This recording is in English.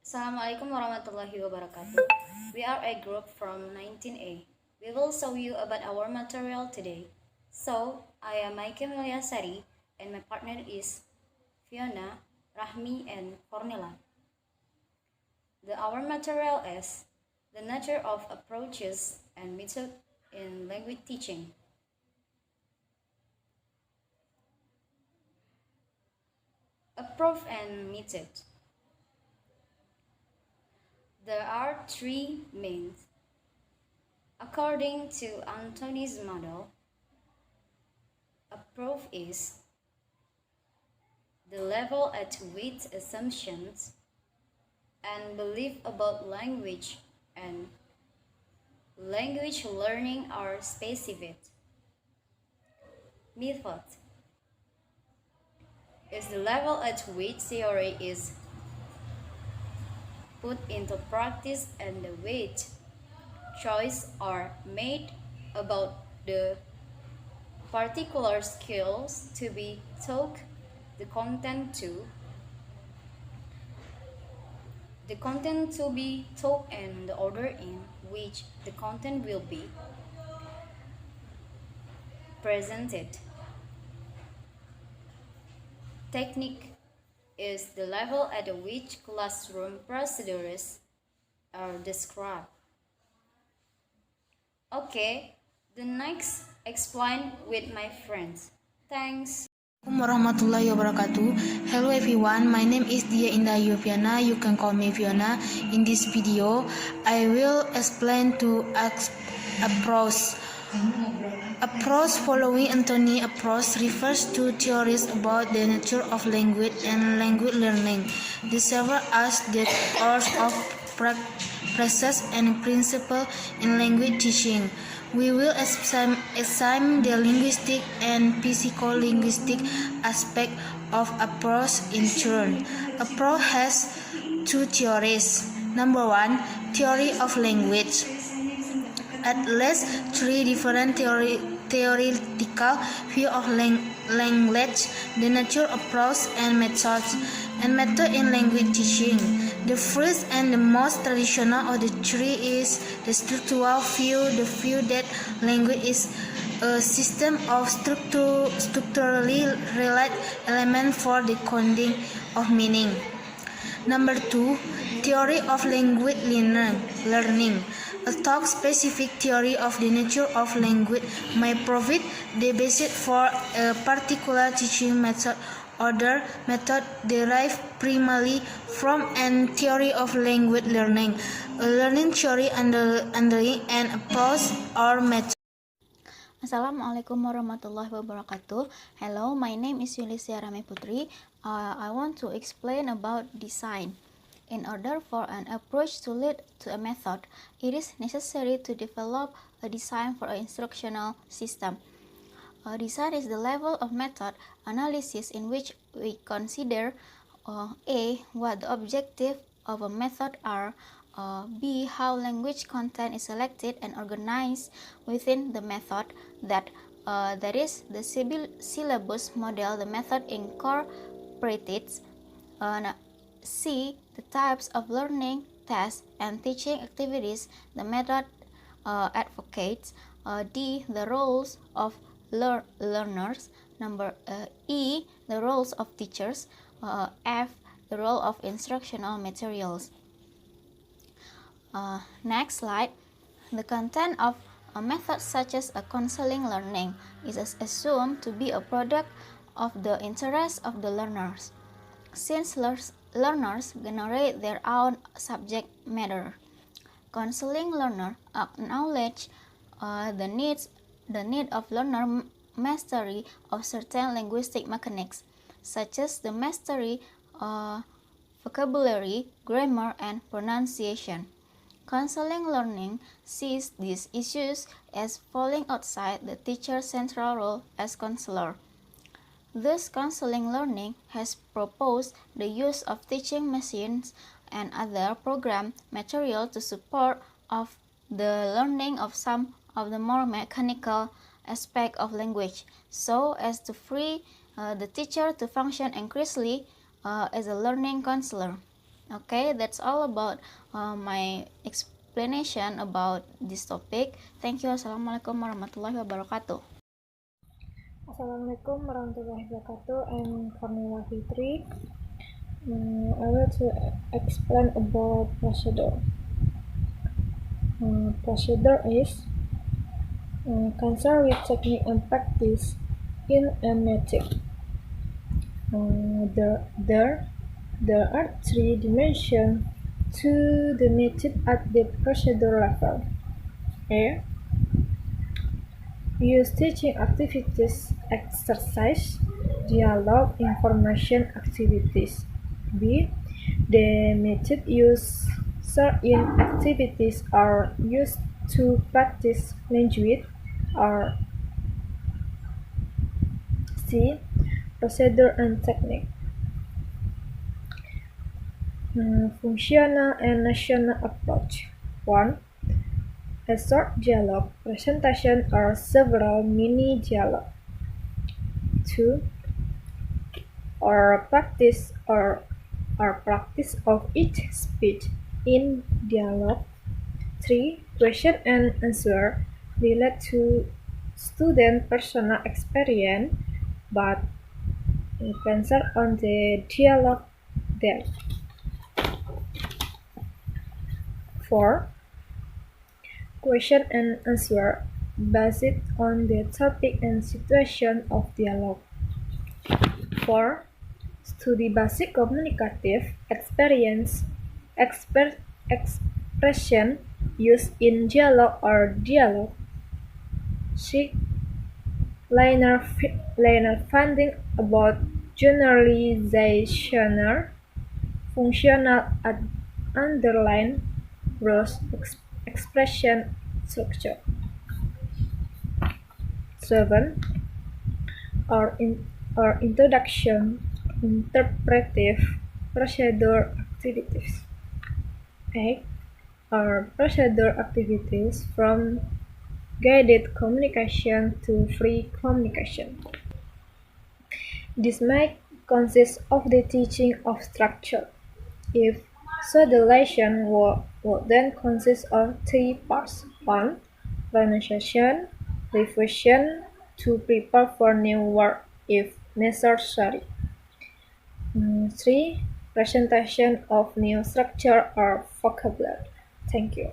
Assalamualaikum warahmatullahi wabarakatuh. We are a group from 19A. We will show you about our material today. So, I am Mayke Melya Sari and my partner is Fiona, Rahmi and Cornella. Our material is the nature of approaches and method in language teaching. Approach and method. There are three main. According to Anthony's model, approach is the level at which assumptions and belief about language and language learning are specified. Method is the level at which theory is put into practice and the which choice are made about the particular skills to be taught, the content to be taught, and the order in which the content will be presented. Technique is the level at which classroom procedures are described. Okay, the next explain with my friends. Thanks. Warahmatullahi wabarakatuh. Hello everyone, my name is Diah Indah Fiona. You can call me Fiona. In this video, I will explain to approach. Approach following Anthony approach refers to theories about the nature of language and language learning. The several aspects that are of process and principle in language teaching. We will examine the linguistic and psycholinguistic aspect of approach in turn. Approach has two theories. Number one, theory of language. At least three different theoretical views of language, the nature, approach, and method in language teaching. The first and the most traditional of the three is the structural view, the view that language is a system of structurally related elements for the coding of meaning. Number two, theory of language learning. A talk-specific theory of the nature of language may provide the basis for a particular teaching method. Other method derived primarily from a theory of language learning, a learning theory underlying an approach or method. Assalamualaikum warahmatullahi wabarakatuh. Hello, my name is Yulistia Putri. I want to explain about design. In order for an approach to lead to a method, it is necessary to develop a design for an instructional system. A design is the level of method analysis in which we consider A. What the objective of a method are, B. How language content is selected and organized within the method, that is the syllabus model the method incorporated, C. The types of learning, tests, and teaching activities the method advocates, D. The roles of learners, E. The roles of teachers, F. The role of instructional materials. Next slide. The content of a method such as a counseling learning is assumed to be a product of the interest of the learners, since learners generate their own subject matter. Counseling learner acknowledge the need of learner mastery of certain linguistic mechanics, such as the mastery vocabulary, grammar, and pronunciation. Counseling learning sees these issues as falling outside the teacher's central role as counselor. Thus, counseling learning has proposed the use of teaching machines and other program material to support of the learning of some of the more mechanical aspects of language, so as to free the teacher to function increasingly as a learning counselor. Okay, that's all about my explanation about this topic. Thank you. Assalamualaikum warahmatullahi wabarakatuh. Assalamualaikum warahmatullahi wabarakatuh. I'm Cornella Fitri. I will to explain about procedure. Procedure is concerned with technique and practice in a method. There are three dimensions to the method at the procedure level. A. Use teaching activities, exercise, dialogue, information activities. B. The method used certain activities are used to practice language. Or C. Procedure and technique. Functional and national approach. 1. A short dialogue presentation or several mini dialogue. 2. Or practice of each speech in dialogue. 3. Question and answer relate to student personal experience but answer on the dialogue there. 4. Question and answer based on the topic and situation of dialogue. 4. Study basic communicative expression used in dialogue or dialogue. 6. Learner finding about generalizational, functional underline rules expression structure. 7. Or introduction interpretive procedure activities. 8. Or procedure activities from guided communication to free communication. This might consist of the teaching of structure. If so, the lesson will then consist of 3 parts. 1. Pronunciation, revision to prepare for new work if necessary. 3. Presentation of new structure or vocabulary. Thank you.